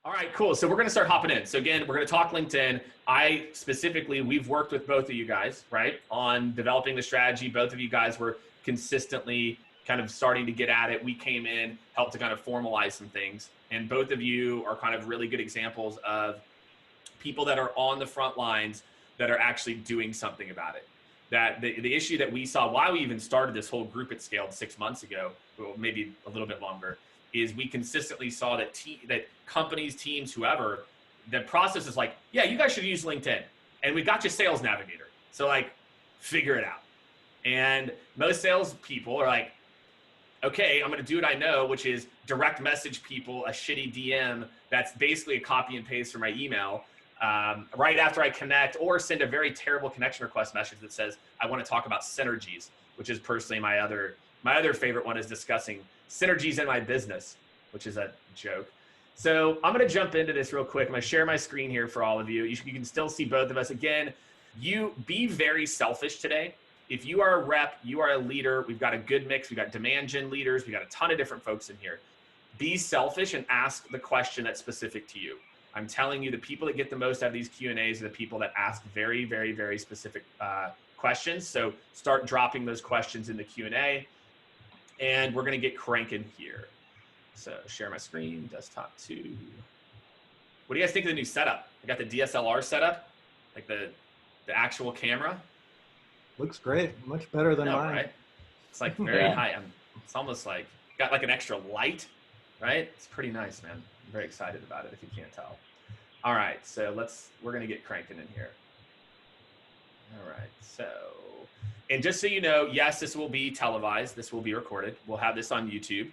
All right, cool. So we're going to start hopping in. So again, we're going to talk LinkedIn. We've worked with both of you guys, right, on developing the strategy. Both of you guys were consistently kind of starting to get at it. We came in, helped to kind of formalize some things. And both of you are kind of really good examples of people that are on the front lines that are actually doing something about it. That the issue that we saw, why we even started this whole group at Skaled 6 months ago, well, maybe a little bit longer, is we consistently saw that that companies, teams, whoever, the process is like, yeah, you guys should use LinkedIn, and we got you Sales Navigator, so like, figure it out. And most sales people are like, okay, I'm going to do what I know, which is direct message people a shitty DM that's basically a copy and paste from my email right after I connect, or send a very terrible connection request message that says, I want to talk about synergies, which is personally my other favorite one, is discussing synergies in my business, which is a joke. So I'm going to jump into this real quick. I'm going to share my screen here for all of you. You can still see both of us. Again, you be very selfish today. If you are a rep, you are a leader, we've got a good mix. We've got demand gen leaders. We've got a ton of different folks in here. Be selfish and ask the question that's specific to you. I'm telling you, the people that get the most out of these Q&As are the people that ask very, very, very specific questions. So start dropping those questions in the Q&A, and we're going to get cranking here. So share my screen, desktop 2. What do you guys think of the new setup? I got the DSLR setup, like the actual camera. Looks great. Much better than mine. Right? It's like very high. It's almost like got like an extra light, right? It's pretty nice, man. I'm very excited about it if you can't tell. All right, so we're going to get cranking in here. All right, so, and just so you know, yes, this will be televised. This will be recorded. We'll have this on YouTube.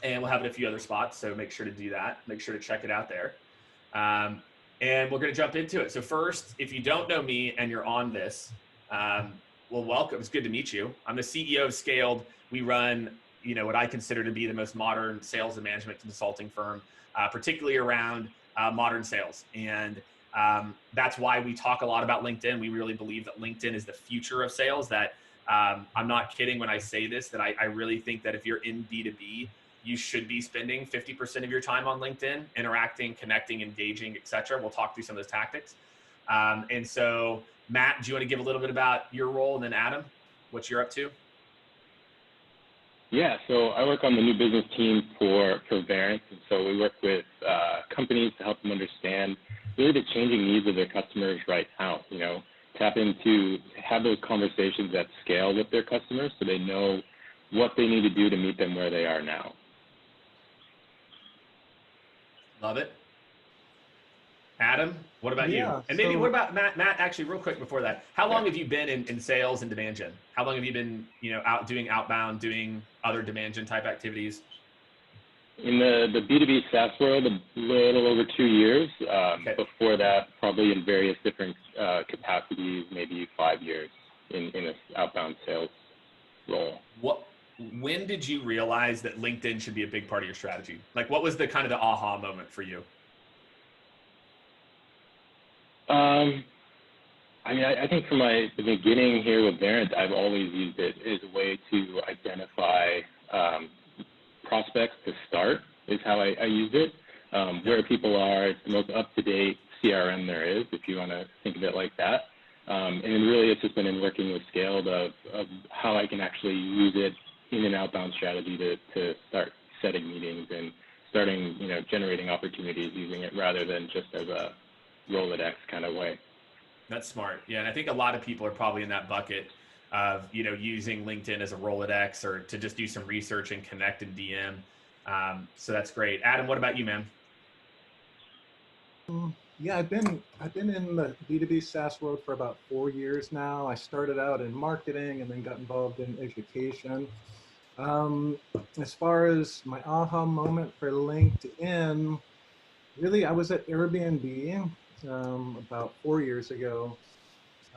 And we'll have it a few other spots, so make sure to do that. Make sure to check it out there. And we're going to jump into it. So first, if you don't know me and you're on this, well, welcome. It's good to meet you. I'm the CEO of Skaled. We run, what I consider to be the most modern sales and management consulting firm, particularly around modern sales. And that's why we talk a lot about LinkedIn. We really believe that LinkedIn is the future of sales. That I'm not kidding when I say this, that I really think that if you're in B2B, you should be spending 50% of your time on LinkedIn, interacting, connecting, engaging, etc. We'll talk through some of those tactics. And so, Matt, do you want to give a little bit about your role? And then Adam, what you're up to? Yeah, so I work on the new business team for Verint. And so we work with companies to help them understand really the changing needs of their customers right now. Tap into, have those conversations at scale with their customers so they know what they need to do to meet them where they are now. Love it. Adam, what about you? And maybe what about Matt? Matt, actually, real quick before that, how long have you been in sales and demand gen? How long have you been, out doing outbound, doing other demand gen type activities? In the B2B SaaS world, a little over 2 years. Okay. Before that, probably in various different capacities, maybe 5 years in an outbound sales role. When did you realize that LinkedIn should be a big part of your strategy? Like, what was the kind of the aha moment for you? I think from the beginning here with Verint, I've always used it as a way to identify prospects to start, is how I use it. Where people are, it's the most up-to-date CRM there is, if you want to think of it like that. And really, it's just been in working with Skaled of how I can actually use it in an outbound strategy to start setting meetings and starting, generating opportunities using it rather than just as a Rolodex kind of way. That's smart. Yeah, and I think a lot of people are probably in that bucket of, using LinkedIn as a Rolodex or to just do some research and connect and DM. So that's great. Adam, what about you, man? Yeah, I've been in the B2B SaaS world for about 4 years now. I started out in marketing and then got involved in education. As far as my aha moment for LinkedIn, really, I was at Airbnb about 4 years ago.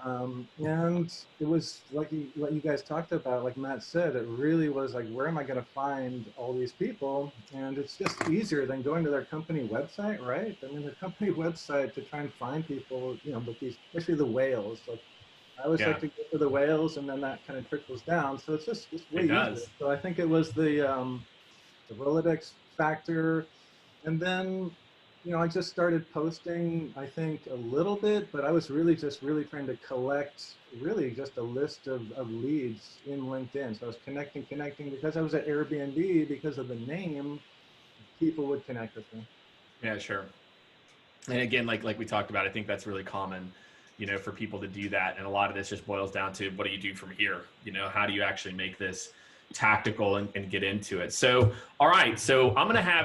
And it was like you guys talked about, like Matt said, it really was like, where am I going to find all these people? And it's just easier than going to their company website, right? I mean, their company website to try and find people, with these, especially the whales. Like, I always like to get to the whales, and then that kind of trickles down. So it's way easier. So I think it was the Rolodex factor. And then, I just started posting, I think a little bit, but I was really trying to collect really just a list of leads in LinkedIn. So I was connecting, because I was at Airbnb, because of the name, people would connect with me. Yeah, sure. And again, like we talked about, I think that's really common, for people to do that. And a lot of this just boils down to, what do you do from here? How do you actually make this tactical and get into it? So, all right. So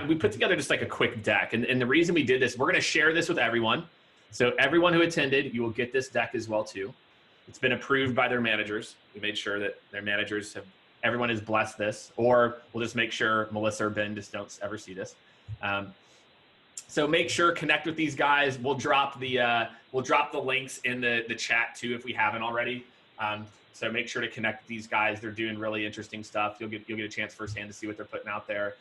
we put together just like a quick deck. And the reason we did this, we're going to share this with everyone. So everyone who attended, you will get this deck as well too. It's been approved by their managers. We made sure that their managers everyone has blessed this, or we'll just make sure Melissa or Ben just don't ever see this. So make sure, connect with these guys. We'll drop the links in the chat too if we haven't already. So make sure to connect with these guys. They're doing really interesting stuff. You'll get a chance firsthand to see what they're putting out there.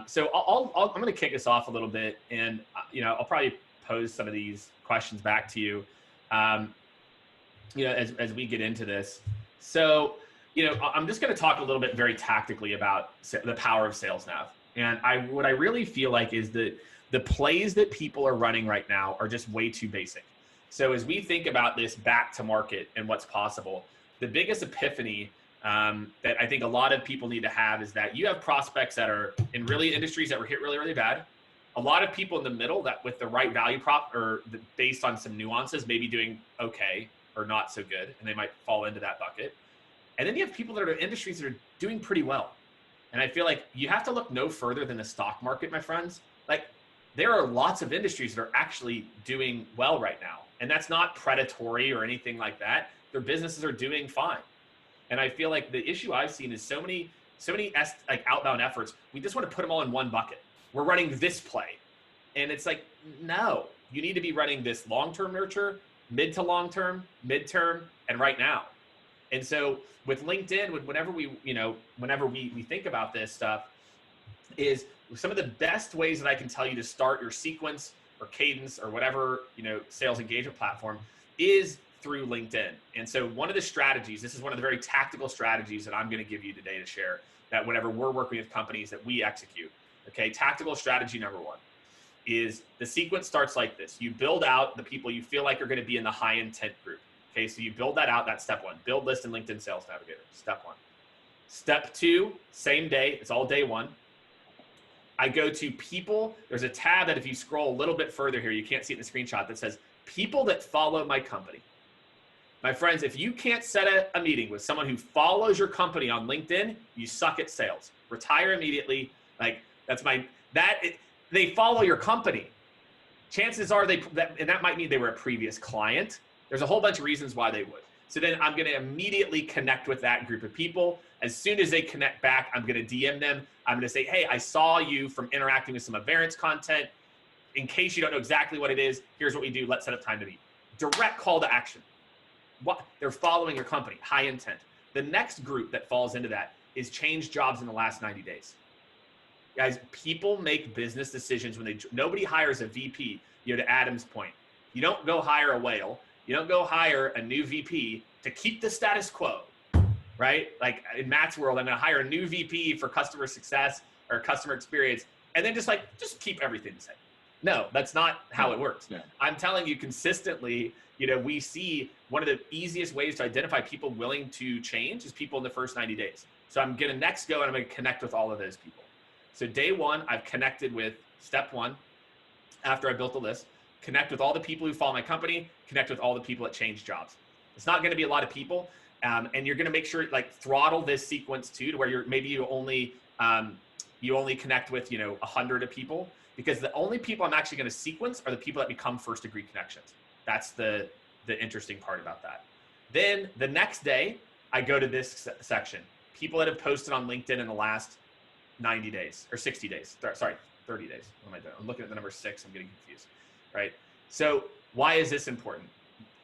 So I'm going to kick us off a little bit, and I'll probably pose some of these questions back to you. As we get into this. So I'm just going to talk a little bit very tactically about the power of Sales Nav. And what I really feel like is that the plays that people are running right now are just way too basic. So as we think about this back to market and what's possible, the biggest epiphany that I think a lot of people need to have is that you have prospects that are in really industries that were hit really, really bad. A lot of people in the middle that with the right value prop or based on some nuances, maybe doing okay or not so good, and they might fall into that bucket. And then you have people that are in industries that are doing pretty well. And I feel like you have to look no further than the stock market, my friends. Like, there are lots of industries that are actually doing well right now. And that's not predatory or anything like that. Their businesses are doing fine. And I feel like the issue I've seen is so many like outbound efforts, we just want to put them all in one bucket. We're running this play. And it's like, no, you need to be running this long-term nurture, mid to long-term, midterm, and right now. And so with LinkedIn, whenever we think about this stuff, is some of the best ways that I can tell you to start your sequence or cadence or whatever, sales engagement platform is through LinkedIn. And so one of the strategies, this is one of the very tactical strategies that I'm going to give you today to share, that whenever we're working with companies that we execute. Okay, tactical strategy number one is the sequence starts like this. You build out the people you feel like are going to be in the high intent group. Okay, so you build that out. That's step one. Build list in LinkedIn Sales Navigator. Step one. Step two, same day. It's all day one. I go to people. There's a tab that if you scroll a little bit further here, you can't see it in the screenshot, that says people that follow my company. My friends, if you can't set a meeting with someone who follows your company on LinkedIn, you suck at sales. Retire immediately. Like they follow your company. Chances are and that might mean they were a previous client. There's a whole bunch of reasons why they would. So then I'm going to immediately connect with that group of people. As soon as they connect back, I'm going to DM them. I'm going to say, hey, I saw you from interacting with some of Variant's content. In case you don't know exactly what it is, here's what we do. Let's set up time to meet. Direct call to action. They're following your company, high intent. The next group that falls into that is change jobs in the last 90 days. Guys, people make business decisions when nobody hires a VP, to Adam's point. You don't go hire a whale. You don't go hire a new VP to keep the status quo, right? Like in Matt's world, I'm going to hire a new VP for customer success or customer experience, and then just keep everything the same. No, that's not how it works. Yeah. I'm telling you consistently, we see one of the easiest ways to identify people willing to change is people in the first 90 days. So I'm going to next go and I'm going to connect with all of those people. So day one, I've connected with step one after I built the list. Connect with all the people who follow my company, connect with all the people that change jobs. It's not going to be a lot of people. And you're going to make sure throttle this sequence too, to where you only connect with, 100 of people, because the only people I'm actually going to sequence are the people that become first degree connections. That's the interesting part about that. Then the next day I go to this section, people that have posted on LinkedIn in the last 90 days or 60 days. Sorry, 30 days. What am I doing? I'm looking at the number 6. I'm getting confused. Right? So why is this important?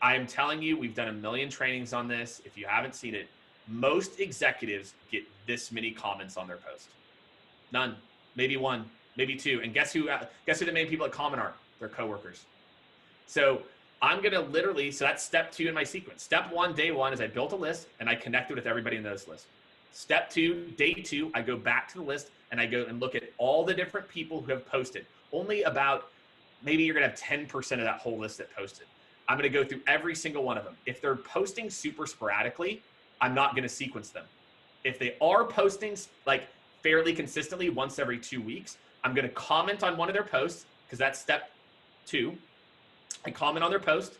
I am telling you, we've done a million trainings on this. If you haven't seen it, most executives get this many comments on their post. None, maybe one, maybe two. And guess who the main people that comment are? Their coworkers. So I'm going to so that's step two in my sequence. Step one, day one, is I built a list and I connected with everybody in those lists. Step 2, day 2, I go back to the list and I go and look at all the different people who have posted. Only about, maybe you're gonna have 10% of that whole list that posted. I'm gonna go through every single one of them. If they're posting super sporadically, I'm not gonna sequence them. If they are posting like fairly consistently once every 2 weeks, I'm gonna comment on one of their posts, because that's step 2. I comment on their post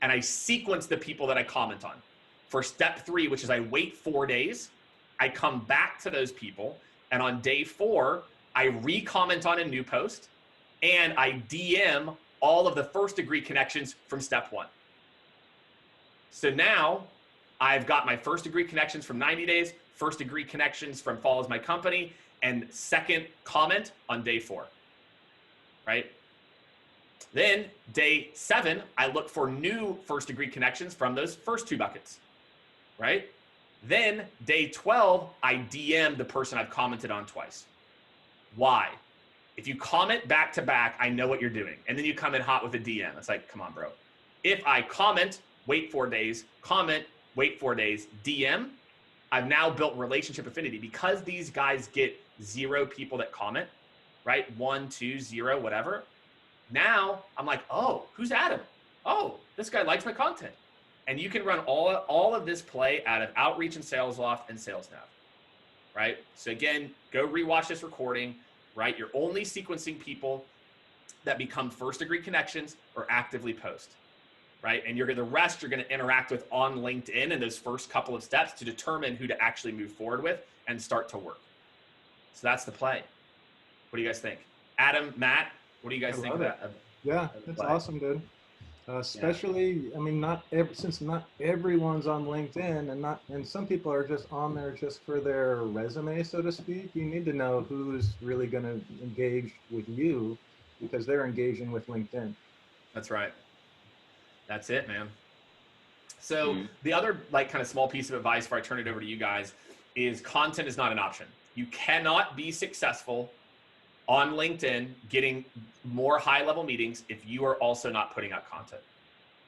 and I sequence the people that I comment on. For step 3, which is I wait 4 days, I come back to those people, and on day 4, I re-comment on a new post and I DM all of the first degree connections from step 1. So now I've got my first degree connections from 90 days, first degree connections from follows my company, and second comment on day 4, right? Then day 7, I look for new first degree connections from those first 2 buckets, right? Then day 12, I DM the person I've commented on twice. Why? If you comment back to back, I know what you're doing. And then you come in hot with a DM. It's like, come on, bro. If I comment, wait 4 days, comment, wait 4 days, DM, I've now built relationship affinity, because these guys get 0 people that comment, right? 1, 2, 0, whatever. Now I'm like, oh, who's Adam? Oh, this guy likes my content. And you can run all of this play out of Outreach and Sales Loft and Sales Nav, right? So again, go rewatch this recording, right? You're only sequencing people that become first degree connections or actively post, right? And the rest you're going to interact with on LinkedIn in those first couple of steps to determine who to actually move forward with and start to work. So that's the play. What do you guys think? Adam, Matt, what do you guys think of that? Yeah, that's awesome, dude. Especially, I mean, since not everyone's on LinkedIn, and some people are just on there just for their resume, so to speak. You need to know who's really going to engage with you, because they're engaging with LinkedIn. That's right. That's it, man. So the other like kind of small piece of advice before I turn it over to you guys is content is not an option. You cannot be successful on LinkedIn getting more high-level meetings if you are also not putting out content,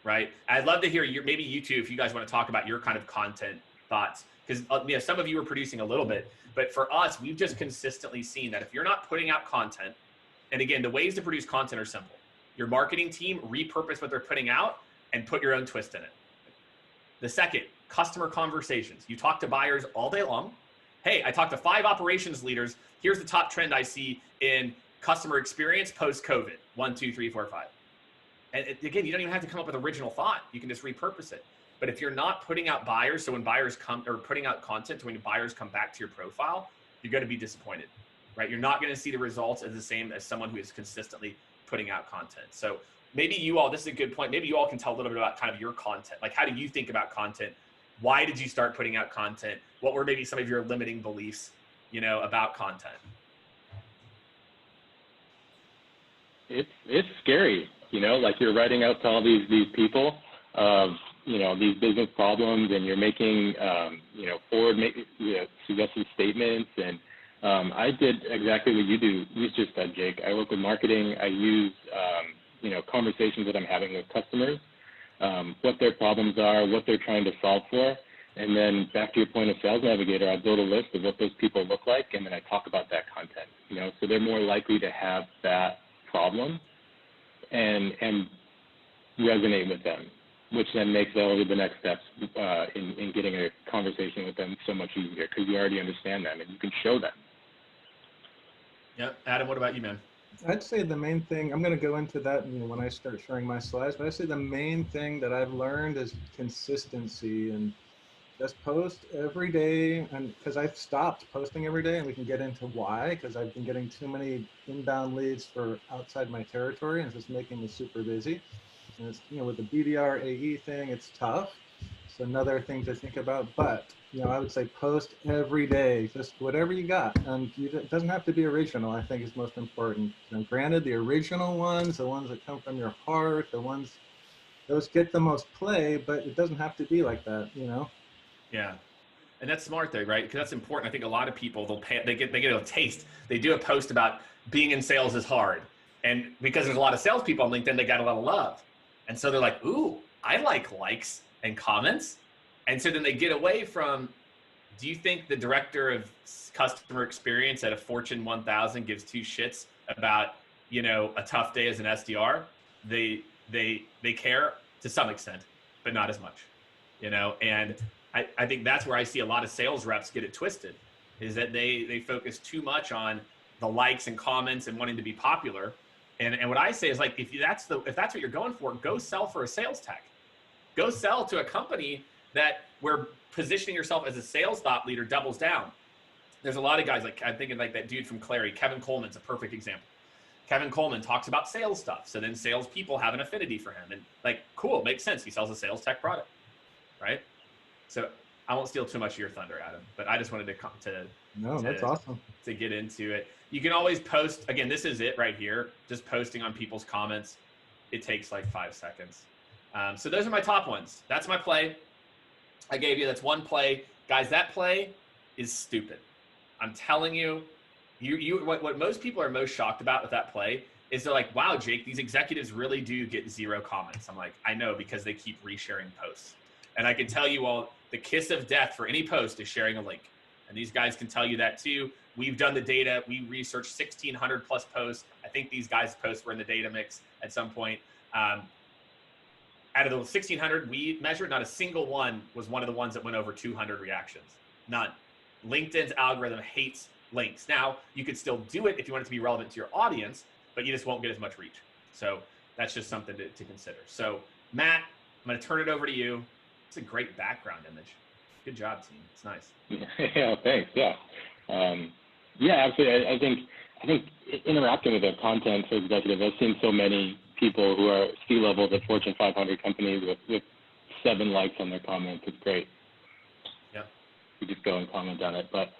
right? I'd love to hear maybe you two, if you guys want to talk about your kind of content thoughts, because some of you are producing a little bit, but for us, we've just consistently seen that if you're not putting out content, and again, the ways to produce content are simple. Your marketing team repurpose what they're putting out and put your own twist in it. The second, customer conversations. You talk to buyers all day long. Hey, I talked to 5 operations leaders. Here's the top trend I see in customer experience post-COVID. 1, 2, 3, 4, 5. And again, you don't even have to come up with original thought. You can just repurpose it. But if you're not putting out buyers, so when buyers come, or putting out content, when buyers come back to your profile, you're going to be disappointed, right? You're not going to see the results as the same as someone who is consistently putting out content. So maybe you all, this is a good point. Maybe you all can tell a little bit about kind of your content. Like, how do you think about content? Why did you start putting out content? What were maybe some of your limiting beliefs, about content? It's scary, like you're writing out to all these people of, these business problems, and you're making, suggested statements. And I did exactly what you just said, Jake. I work with marketing. I use, conversations that I'm having with customers, what their problems are, what they're trying to solve for. And then back to your point of Sales Navigator, I build a list of what those people look like, and then I talk about that content, so they're more likely to have that problem and resonate with them, which then makes all of the next steps in getting a conversation with them so much easier, because you already understand them and you can show them. Yeah. Adam, what about you, man? I'd say the main thing, I'm going to go into that when I start sharing my slides, but I'd say the main thing that I've learned is consistency, and just post every day. And because I've stopped posting every day, and we can get into why, because I've been getting too many inbound leads for outside my territory, and it's just making me super busy. And it's, with the BDR AE thing, it's tough. It's another thing to think about, but I would say post every day, just whatever you got. And it doesn't have to be original, I think is most important. Granted, the original ones, the ones that come from your heart, those get the most play, but it doesn't have to be like that, Yeah. And that's smart though, right? Because that's important. I think a lot of people, they get a taste. They do a post about being in sales is hard. And because there's a lot of salespeople on LinkedIn, they got a lot of love. And so they're like, ooh, I like likes and comments. And so then they get away from do you think the director of customer experience at a Fortune 1000 gives two shits about, you know, a tough day as an SDR? They care to some extent, but not as much, you know? And I think that's where I see a lot of sales reps get it twisted, is that they focus too much on the likes and comments and wanting to be popular. And what I say is, like, if that's what you're going for, go sell for a sales tech. Go sell to a company that where positioning yourself as a sales thought leader doubles down. There's a lot of guys, like I'm thinking like that dude from Clary, Kevin Coleman's a perfect example. Kevin Coleman talks about sales stuff. So then salespeople have an affinity for him, and like, cool, makes sense. He sells a sales tech product, right? So I won't steal too much of your thunder, Adam, but I just wanted That's awesome. To get into it. You can always post, again, this is it right here, just posting on people's comments. It takes like 5 seconds. So those are my top ones. That's my play. I gave you, that's one play. Guys, that play is stupid. I'm telling you, what most people are most shocked about with that play is they're like, wow, Jake, these executives really do get 0 comments. I'm like, I know, because they keep resharing posts. And I can tell you all, the kiss of death for any post is sharing a link. And these guys can tell you that too. We've done the data. We researched 1,600 plus posts. I think these guys' posts were in the data mix at some point. Out of the 1,600 we measured, not a single one was one of the ones that went over 200 reactions. None. LinkedIn's algorithm hates links. Now, you could still do it if you want it to be relevant to your audience, but you just won't get as much reach. So that's just something to consider. So Matt, I'm going to turn it over to you. It's a great background image. Good job, team. It's nice. Yeah, thanks. Yeah. Yeah, absolutely. I think interacting with the content for executives, I've seen so many people who are C-levels at Fortune 500 companies with 7 likes on their comments. It's great. Yeah. You just go and comment on it. But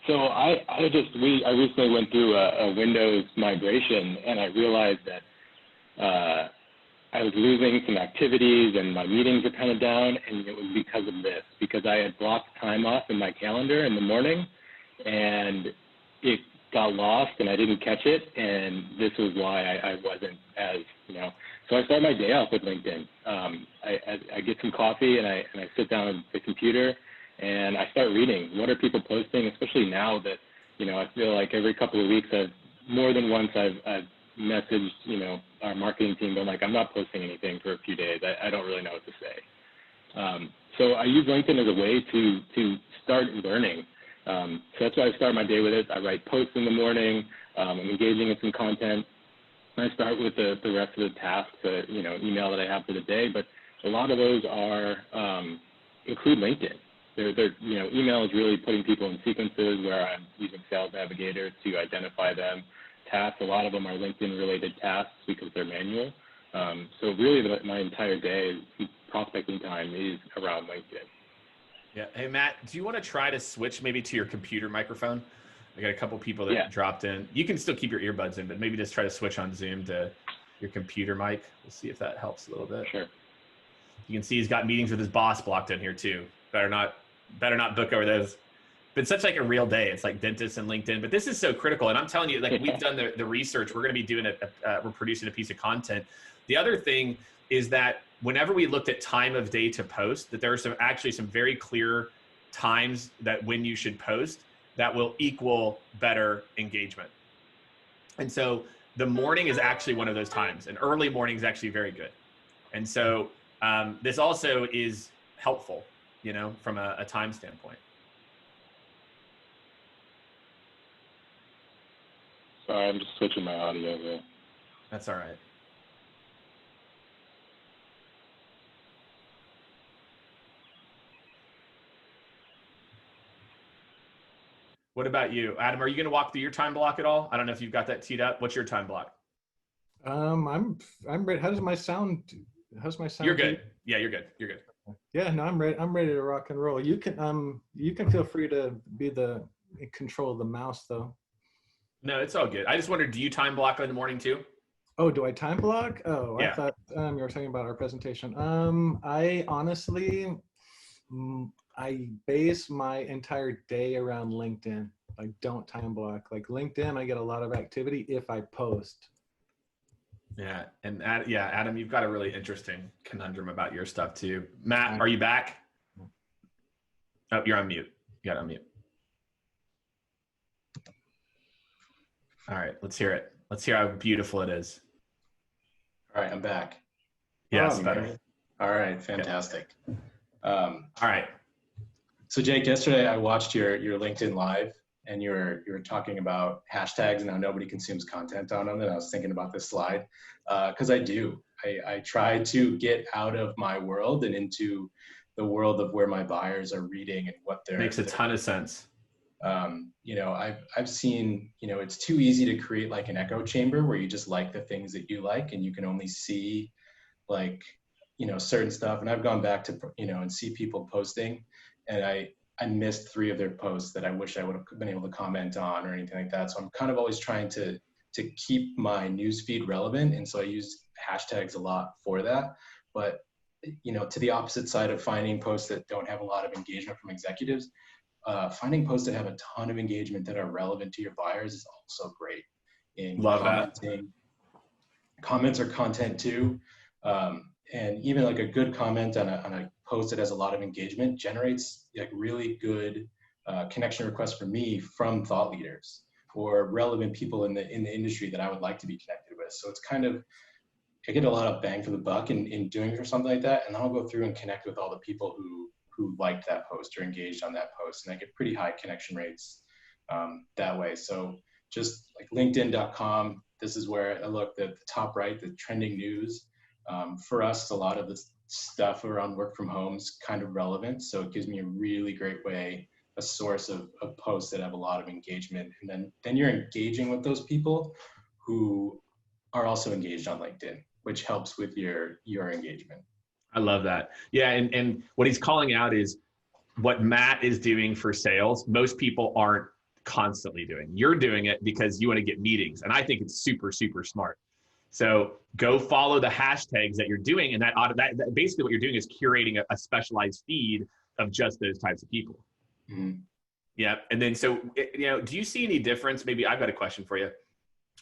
so I recently went through a Windows migration, and I realized that I was losing some activities and my meetings are kind of down, and it was because of this, because I had blocked time off in my calendar in the morning and it got lost and I didn't catch it, and this was why I wasn't as, you know. So I start my day off with LinkedIn. I get some coffee and I sit down at the computer and I start reading. What are people posting, especially now that, you know, I feel like every couple of weeks more than once I've messaged, you know, our marketing team, but like, I'm not posting anything for a few days. I don't really know what to say. So I use LinkedIn as a way to start learning. So that's why I start my day with it. I write posts in the morning. I'm engaging in some content. I start with the rest of the tasks, you know, email that I have for the day. But a lot of those are include LinkedIn. They're, you know, email is really putting people in sequences where I'm using Sales Navigator to identify them. Tasks, a lot of them are LinkedIn-related tasks because they're manual. So really, my entire day, prospecting time, is around LinkedIn. Yeah. Hey, Matt, do you want to try to switch maybe to your computer microphone? I got a couple people that dropped in. You can still keep your earbuds in, but maybe just try to switch on Zoom to your computer mic. We'll see if that helps a little bit. Sure. You can see he's got meetings with his boss blocked in here too. Better not book over those. But such like a real day. It's like dentists and LinkedIn, but this is so critical. And I'm telling you, like, we've done the research. We're going to be doing we're producing a piece of content. The other thing is that whenever we looked at time of day to post, that there are some very clear times that when you should post that will equal better engagement. And so the morning is actually one of those times, and early morning is actually very good. And so this also is helpful, you know, from a time standpoint. Sorry, I'm just switching my audio there. That's all right. What about you, Adam? Are you going to walk through your time block at all? I don't know if you've got that teed up. What's your time block? I'm ready. How's my sound? You're good. Yeah, you're good. You're good. Yeah, no, I'm ready. I'm ready to rock and roll. You can feel free to be in control of the mouse though. No, it's all good. I just wondered, do you time block in the morning too? Oh, do I time block? Oh, yeah. I thought you were talking about our presentation. I honestly, I base my entire day around LinkedIn. I don't time block. Like LinkedIn, I get a lot of activity if I post. Yeah, and Adam, you've got a really interesting conundrum about your stuff too. Matt, are you back? Oh, you're on mute. You got to unmute. All right, let's hear it. Let's hear how beautiful it is. All right, I'm back. Yes, better. All right, fantastic. All right. So Jake, yesterday I watched your LinkedIn Live, and you were talking about hashtags and how nobody consumes content on them. And I was thinking about this slide because I do. I try to get out of my world and into the world of where my buyers are reading and what they're. Makes a ton of sense. You know, I've seen, you know, it's too easy to create like an echo chamber where you just like the things that you like and you can only see like, you know, certain stuff. And I've gone back to, you know, and see people posting, and I missed 3 of their posts that I wish I would have been able to comment on or anything like that. So I'm kind of always trying to keep my newsfeed relevant. And so I use hashtags a lot for that. But, you know, to the opposite side of finding posts that don't have a lot of engagement from executives, finding posts that have a ton of engagement that are relevant to your buyers is also great. In Love commenting. Comments are content too. And even like a good comment on a post that has a lot of engagement generates like really good connection requests for me from thought leaders or relevant people in the industry that I would like to be connected with. So it's kind of, I get a lot of bang for the buck in doing for something like that. And then I'll go through and connect with all the people who liked that post or engaged on that post. And I get pretty high connection rates that way. So just like linkedin.com, this is where I look at the top right, the trending news. For us, a lot of the stuff around work from home is kind of relevant. So it gives me a really great way, a source of posts that have a lot of engagement. And then you're engaging with those people who are also engaged on LinkedIn, which helps with your engagement. I love that. Yeah, and what he's calling out is what Matt is doing for sales. Most people aren't constantly doing. You're doing it because you want to get meetings, and I think it's super, super smart. So go follow the hashtags that you're doing, and that basically what you're doing is curating a specialized feed of just those types of people. Mm-hmm. Yeah, and then so you know, do you see any difference? Maybe I've got a question for you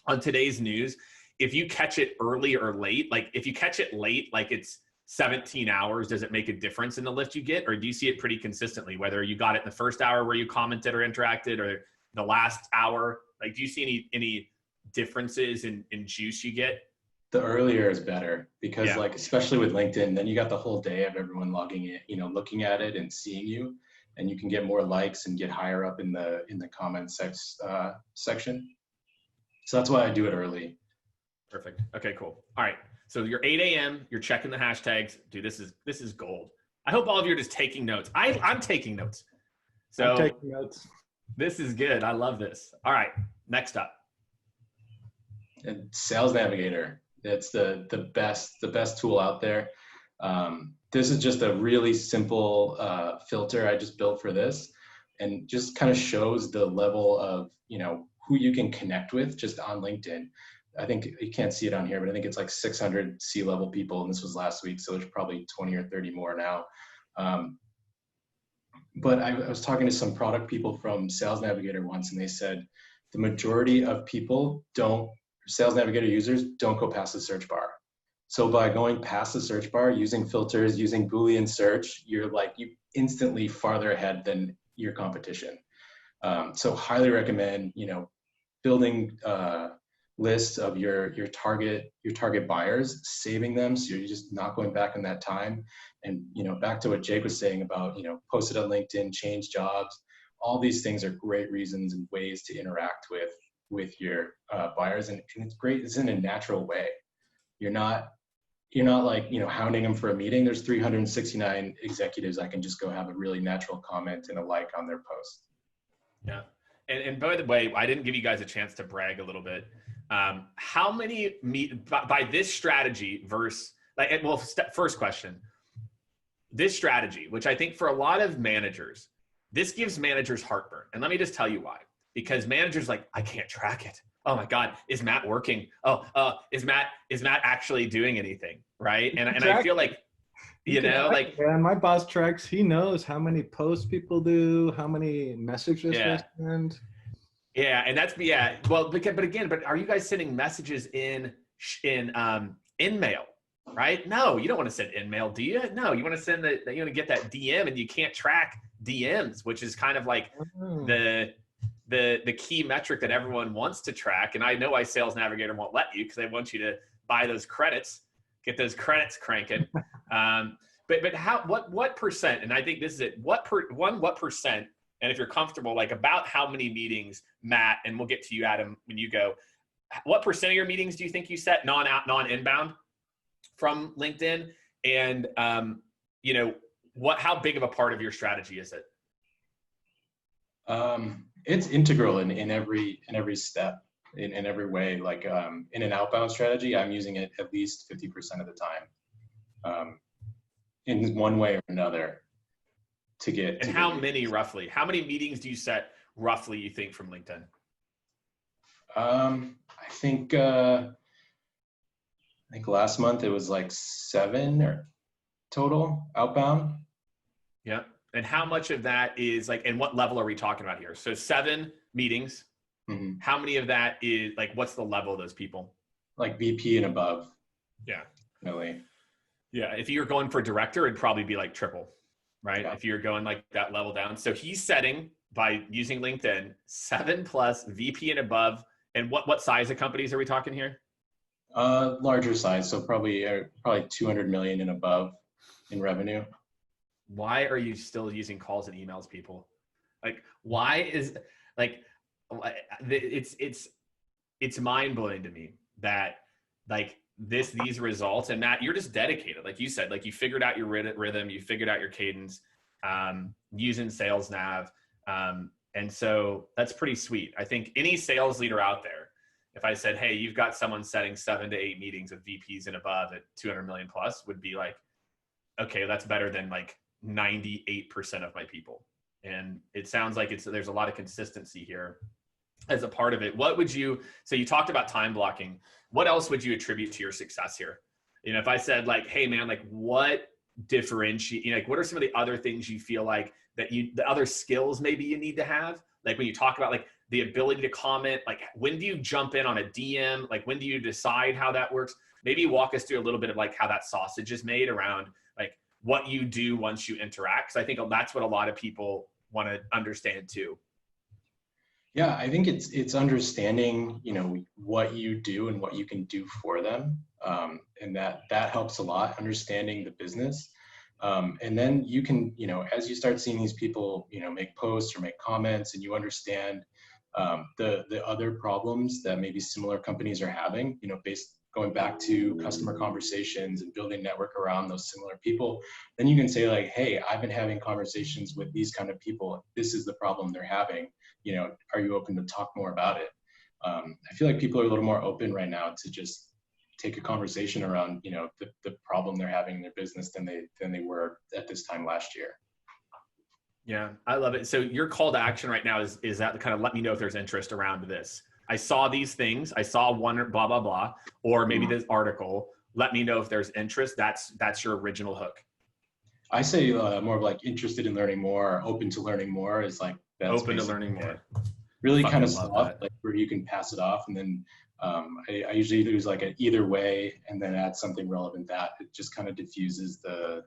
on today's news. If you catch it early or late, like if you catch it late, like it's 17 hours, does it make a difference in the lift you get? Or do you see it pretty consistently, whether you got it in the first hour where you commented or interacted or the last hour? Like, do you see any differences in juice you get? The earlier is better because like, especially with LinkedIn, then you got the whole day of everyone logging in, you know, looking at it and seeing you, and you can get more likes and get higher up in the comments section. So that's why I do it early. Perfect. Okay, cool. All right. So you're 8 a.m. You're checking the hashtags. Dude, this is gold. I hope all of you are just taking notes. I'm taking notes. So I'm taking notes. This is good. I love this. All right. Next up. And Sales Navigator. It's the best tool out there. This is just a really simple filter I just built for this, and just kind of shows the level of, you know, who you can connect with just on LinkedIn. I think you can't see it on here, but I think it's like 600 C-level people, and this was last week, so there's probably 20 or 30 more now. But I was talking to some product people from Sales Navigator once, and they said the majority of people Sales Navigator users don't go past the search bar. So by going past the search bar, using filters, using Boolean search, you instantly farther ahead than your competition. So highly recommend, you know, building lists of your target buyers, saving them so you're just not going back in that time. And, you know, back to what Jake was saying about, you know, post it on LinkedIn, change jobs. All these things are great reasons and ways to interact with your buyers, and it's great. It's in a natural way. You're not like, you know, hounding them for a meeting. There's 369 executives. I can just go have a really natural comment and a like on their post. Yeah. And by the way, I didn't give you guys a chance to brag a little bit. How many by this strategy versus first question, this strategy, which I think for a lot of managers, this gives managers heartburn. And let me just tell you why. Because managers like, I can't track it. Oh my God, is Matt working? Is Matt actually doing anything? Right. And I feel like, you know, like, yeah, my boss tracks, he knows how many posts people do, how many messages they send. Yeah. And that's, well, but are you guys sending messages in mail? right? No, you don't want to send in-mail, do you? No, you want to send you want to get that DM, and you can't track DMs, which is kind of like the key metric that everyone wants to track. And I know why Sales Navigator won't let you, because they want you to buy those credits, get those credits cranking. But what percent? And I think this is it. What percent? And if you're comfortable, like about how many meetings, Matt, and we'll get to you, Adam, when you go, what percent of your meetings do you think you set non-inbound from LinkedIn? And you know, how big of a part of your strategy is it? It's integral in every step, in every way. Like in an outbound strategy, I'm using it at least 50% of the time, in one way or another, to get. And how many roughly? How many meetings do you set roughly, you think, from LinkedIn? I think last month it was like 7 or total outbound. Yeah. And how much of that is like, and what level are we talking about here? So 7 meetings. Mm-hmm. How many of that is like, what's the level of those people? Like VP and above. Yeah. Really. Yeah. If you're going for director, it'd probably be like triple, right? Yeah. If you're going like that level down. So he's setting, by using LinkedIn, 7+ VP and above. And what size of companies are we talking here? Larger size. So probably 200 million and above in revenue. Why are you still using calls and emails, people? Like, why is like, it's mind blowing to me that like these results, and Matt, you're just dedicated. Like you said, like you figured out your rhythm, you figured out your cadence, using Sales Nav. And so that's pretty sweet. I think any sales leader out there, if I said, hey, you've got someone setting 7 to 8 meetings with VPs and above at 200 million plus, would be like, okay, that's better than like 98% of my people. And it sounds like there's a lot of consistency here as a part of it. So you talked about time blocking. What else would you attribute to your success here? You know, if I said like, hey man, like what differentiate, you know, like what are some of the other things you feel like the other skills maybe you need to have? Like when you talk about like the ability to comment, like when do you jump in on a DM? Like when do you decide how that works? Maybe walk us through a little bit of like how that sausage is made around like what you do once you interact. Cause I think that's what a lot of people want to understand too. Yeah, I think it's understanding, you know, what you do and what you can do for them. And that helps a lot, understanding the business. And then you can, you know, as you start seeing these people, you know, make posts or make comments, and you understand the other problems that maybe similar companies are having, you know, going back to customer conversations and building network around those similar people, then you can say like, hey, I've been having conversations with these kind of people. This is the problem they're having. You know, are you open to talk more about it? I feel like people are a little more open right now to just take a conversation around, you know, the problem they're having in their business than they were at this time last year. Yeah, I love it. So your call to action right now is that kind of let me know if there's interest around this. I saw these things. I saw one blah, blah, blah, or maybe this article. Let me know if there's interest. That's your original hook. I say more of like interested in learning more, open to learning more is like that's open to learning more. Really kind of soft, like where you can pass it off, and then I usually use like an either way, and then add something relevant that it just kind of diffuses the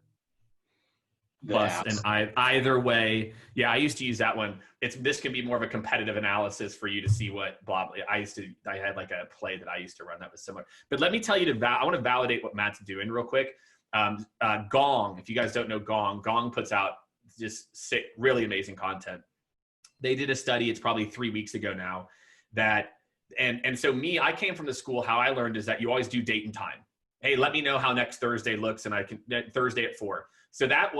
plus and either way. Yeah, I used to use that one. This can be more of a competitive analysis for you to see what blah. I had like a play that I used to run that was similar. But let me tell you I want to validate what Matt's doing real quick. Gong, if you guys don't know Gong puts out just sick, really amazing content. They did a study, it's probably 3 weeks ago now, that and so I came from the school, how I learned is that you always do date and time. Hey, let me know how next Thursday looks, and I can Thursday at 4. So that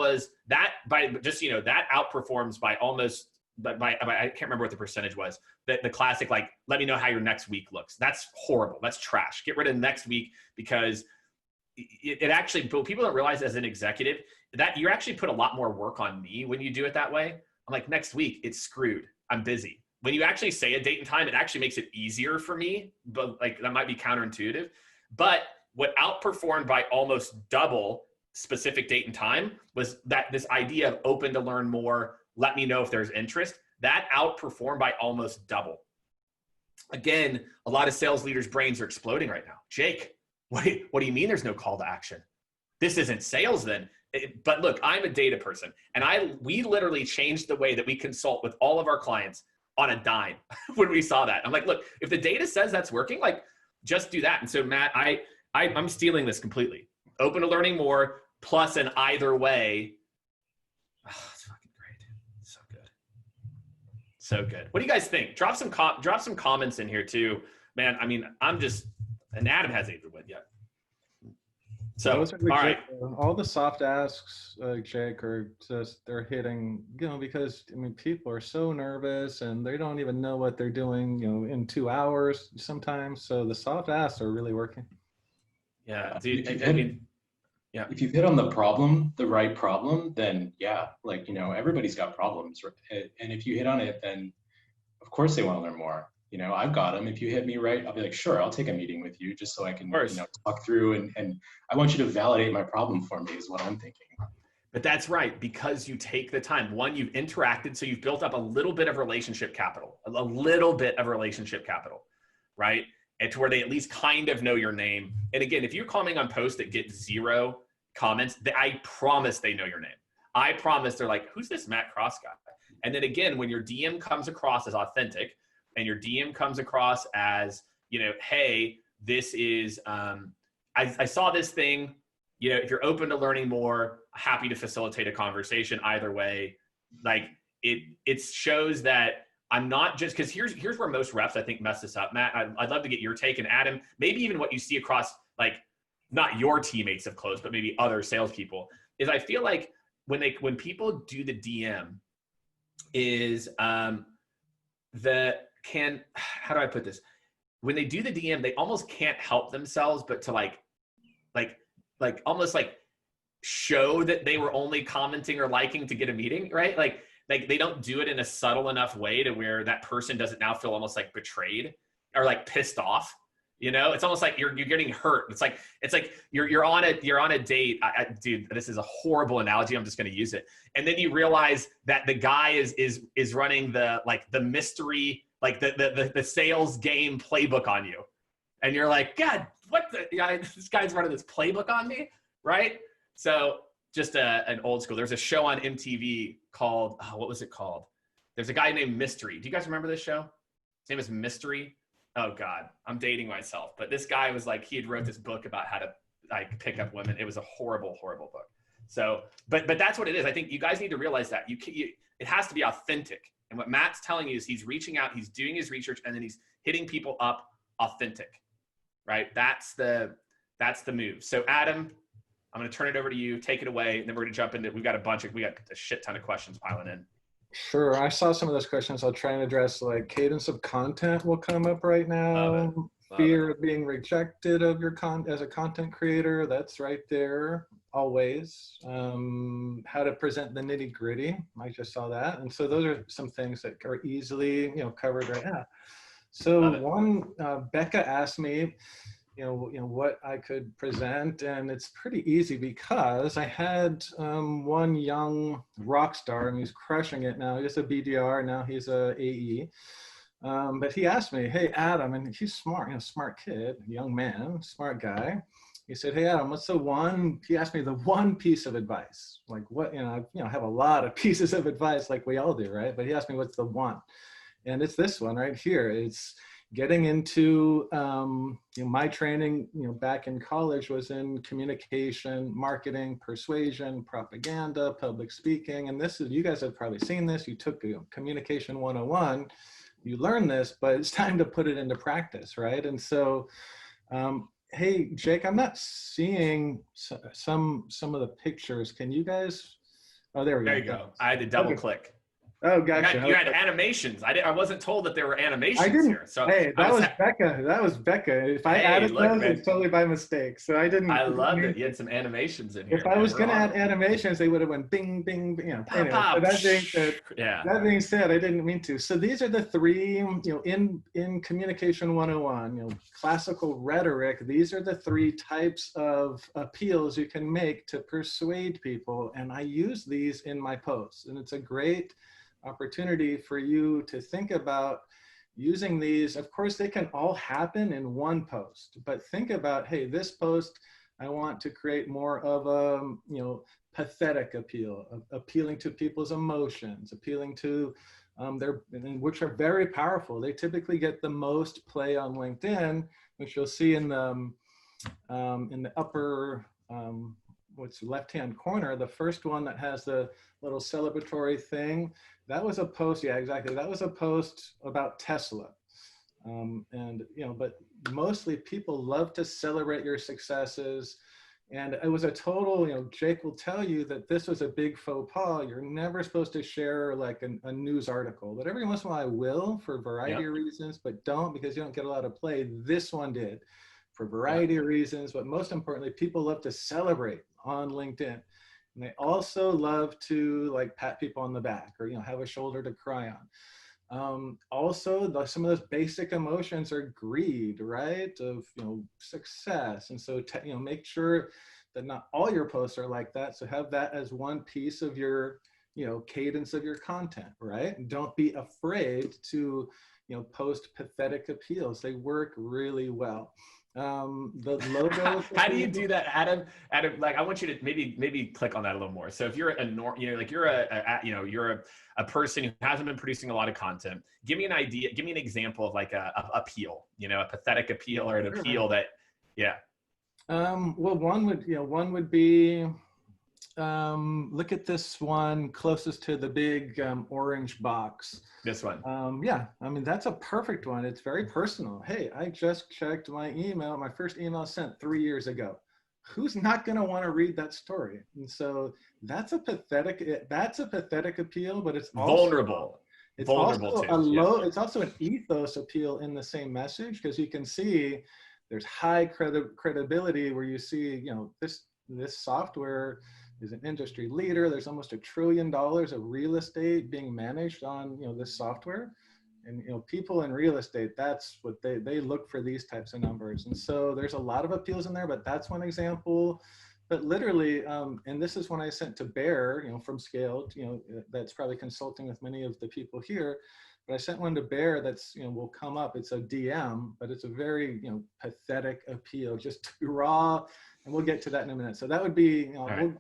outperforms by almost, by I can't remember what the percentage was. The classic, like, let me know how your next week looks. That's horrible. That's trash. Get rid of next week, because it actually, people don't realize as an executive that you actually put a lot more work on me when you do it that way. I'm like, next week it's screwed. I'm busy. When you actually say a date and time, it actually makes it easier for me, but like that might be counterintuitive. But what outperformed by almost double specific date and time was that this idea of open to learn more, let me know if there's interest, that outperformed by almost double. Again, a lot of sales leaders' brains are exploding right now. Jake, What do you mean there's no call to action? This isn't sales then. But look, I'm a data person, and we literally changed the way that we consult with all of our clients on a dime when we saw that. I'm like, look, if the data says that's working, like just do that. And so Matt, I'm stealing this completely. Open to learning more plus an either way. Oh, it's fucking great. So good. So good. What do you guys think? Drop some comments in here too, man. I mean, and Adam hasn't even went yet. So, those are legit, all right. All the soft asks, Jake, are just, they're hitting, because I mean, people are so nervous and they don't even know what they're doing, in 2 hours sometimes. So the soft asks are really working. Yeah, dude, yeah. If you've hit on the right problem, then yeah, like, everybody's got problems. And if you hit on it, then of course they want to learn more. I've got them. If you hit me right, I'll be like, sure, I'll take a meeting with you just so I can, talk through and I want you to validate my problem for me is what I'm thinking. But that's right, because you take the time. One, you've interacted, so you've built up a little bit of relationship capital, right? And to where they at least kind of know your name. And again, if you're commenting on posts that get 0 comments, I promise they know your name. I promise they're like, who's this Matt Cross guy? And then again, when your DM comes across as authentic, and your DM comes across as, hey, this is, I saw this thing, if you're open to learning more, happy to facilitate a conversation either way. Like it shows that I'm not just, because here's where most reps I think mess this up. Matt, I'd love to get your take, and Adam, maybe even what you see across, like, not your teammates of close, but maybe other salespeople, is I feel like when people do the DM is how do I put this? When they do the DM, they almost can't help themselves but to like almost like show that they were only commenting or liking to get a meeting, right? Like they don't do it in a subtle enough way to where that person doesn't now feel almost like betrayed or like pissed off. It's almost like you're getting hurt. It's like you're on a date. Dude, this is a horrible analogy. I'm just going to use it. And then you realize that the guy is running the mystery, like the sales game playbook on you. And you're like, God, this guy's running this playbook on me, right? So just an old school. There's a show on MTV called, what was it called? There's a guy named Mystery. Do you guys remember this show? His name is Mystery. Oh God, I'm dating myself. But this guy was like, he had wrote this book about how to like pick up women. It was a horrible, horrible book. So, but that's what it is. I think you guys need to realize that it has to be authentic. And what Matt's telling you is he's reaching out, he's doing his research, and then he's hitting people up authentic, right? That's the move. So Adam, I'm going to turn it over to you. Take it away. And then we're going to jump into, we got a shit ton of questions piling in. Sure. I saw some of those questions. I'll try and address, like cadence of content will come up right now. Fear of being rejected of your as a content creator. That's right there. Always. How to present the nitty gritty. I just saw that. And so those are some things that are easily, covered right now. So Becca asked me, what I could present, and it's pretty easy because I had one young rock star, and he's crushing it now. He's a BDR, now he's a AE. But he asked me, hey, Adam, and he's smart, smart kid, young man, smart guy. He said, hey, Adam, he asked me the one piece of advice. Like what, I have a lot of pieces of advice like we all do, right? But he asked me, what's the one? And it's this one right here. It's getting into, my training, back in college was in communication, marketing, persuasion, propaganda, public speaking. And you guys have probably seen this. You took Communication 101, you learn this, but it's time to put it into practice, right? And so, hey, Jake, I'm not seeing some of the pictures. Can you guys, oh, there we go. There you go. I had to double click. Oh, gotcha. You had animations. I wasn't told that there were animations here. So hey, that was Becca. That was Becca. If I added those, it's totally by mistake. So I didn't. I loved it. You had some animations in here. If I was going to add animations, they would have went bing, bing, bing. Anyway, so that being said, I didn't mean to. So these are the three, in Communication 101, classical rhetoric. These are the three types of appeals you can make to persuade people, and I use these in my posts, and it's a great opportunity for you to think about, using these, of course, they can all happen in one post, but think about, hey, this post, I want to create more of a, pathetic appeal, appealing to people's emotions, appealing to which are very powerful. They typically get the most play on LinkedIn, which you'll see in the upper, what's left-hand corner, the first one that has the little celebratory thing. That was a post, yeah, exactly. That was a post about Tesla. But mostly people love to celebrate your successes. And it was a total, Jake will tell you that this was a big faux pas. You're never supposed to share like a news article, but every once in a while I will for a variety of reasons, but don't, because you don't get a lot of play. This one did for a variety of reasons, but most importantly, people love to celebrate on LinkedIn. And they also love to like pat people on the back or, have a shoulder to cry on. Also, some of those basic emotions are greed, right? Of, success. And so, make sure that not all your posts are like that. So have that as one piece of your, cadence of your content, right? And don't be afraid to, post pathetic appeals. They work really well. The logo. How do you do that, Adam? Adam, like, I want you to maybe click on that a little more. So if you're you're a person who hasn't been producing a lot of content, give me an idea, give me an example of like a appeal, a pathetic appeal or an appeal that, well, one would be, look at this one closest to the big orange box. This one. Yeah, I mean, that's a perfect one. It's very personal. Hey, I just checked my email. My first email sent 3 years ago. Who's not going to want to read that story? And so that's a pathetic appeal, but it's also vulnerable. It's vulnerable also too. It's also an ethos appeal in the same message, because you can see there's high credibility where you see, this software is an industry leader. There's almost $1 trillion of real estate being managed on, this software. And, people in real estate, that's what they look for, these types of numbers. And so there's a lot of appeals in there, but that's one example. But literally, and this is one I sent to Bear, from Skaled, that's probably consulting with many of the people here. But I sent one to Bear that's, will come up. It's a DM, but it's a very, pathetic appeal, just raw. And we'll get to that in a minute. So that would be,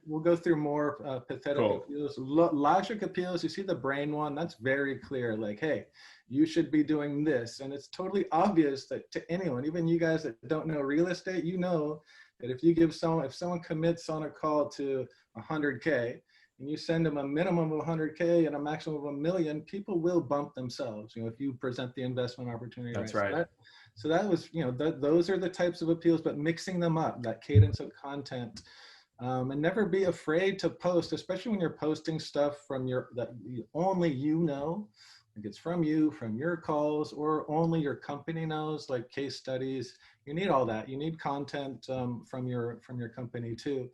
we'll go through more pathetic appeals. Logic appeals, you see the brain one, that's very clear. Like, hey, you should be doing this. And it's totally obvious that to anyone, even you guys that don't know real estate, that if someone commits on a call to 100K, and you send them a minimum of 100K and a maximum of 1 million, people will bump themselves, if you present the investment opportunity. That's right. So that was, those are the types of appeals, but mixing them up, that cadence of content, and never be afraid to post, especially when you're posting stuff from only like it's from you, from your calls, or only your company knows, like case studies. You need all that. You need content from your company too.